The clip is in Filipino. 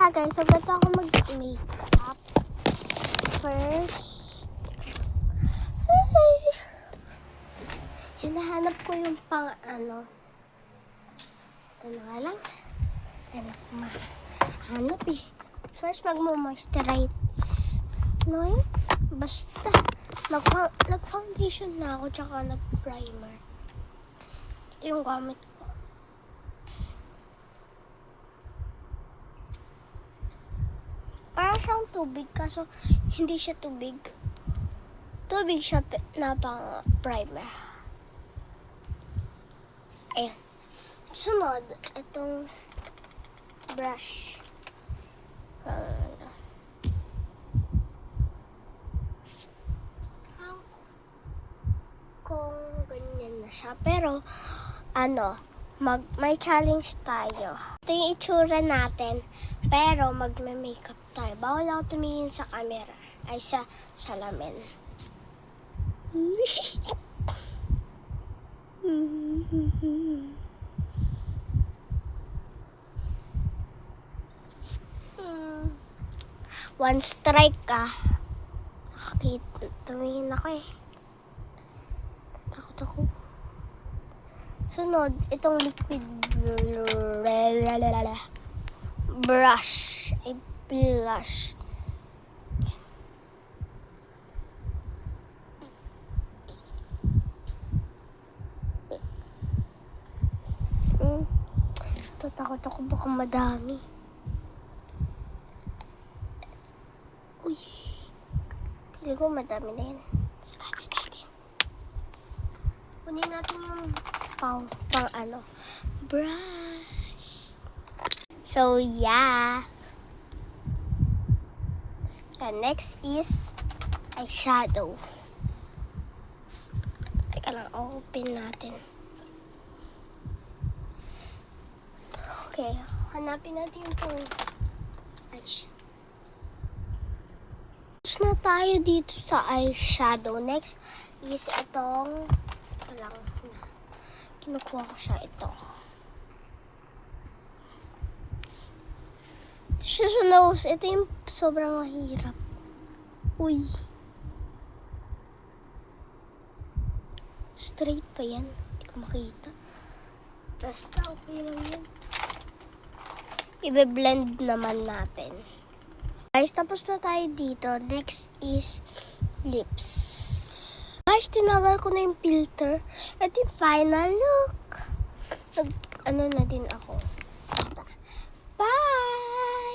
Hi guys, so ganito ako mag-makeup. First, hinahanap ko yung pang ano. Ito na nga lang. Hanap eh. First, magmo-moisturize. Ano yun? Basta. Nag-foundation na ako, tsaka nag-primer. Ito yung gamit ko. Para siyang tubig, kaso hindi siya tubig. Tubig siya na pang primer. Ayan. Sunod, itong brush. Kung ganyan na siya. Pero, may challenge tayo. Ito yung itsura natin. Pero, magme-makeup tayo. Bawal ako tumingin sa camera. Ay, sa salamin. One strike ka. Tumingin ako eh. Takot ako. Sunod, itong liquid brush. Ay, blush. Tatakot ako baka madami. Uy. Pili ko madami na yan. Sarado natin. Kunin natin yung pang brush. So, yeah. And next is eyeshadow. Teka lang, open natin. Okay, hanapin natin yung pang eyeshadow. Tapos na tayo dito sa eyeshadow. Next is itong kinukuha ko siya ito. Ito siya sa nose. Ito yung sobrang mahirap. Uy. Straight pa yan. Hindi ko makita. Basta okay lang yan. Ibe-blend naman natin. Guys, tapos na tayo dito. Next is lips. Guys, tinagal ko na yung filter. Ito yung final look. Na din ako. Basta. Bye!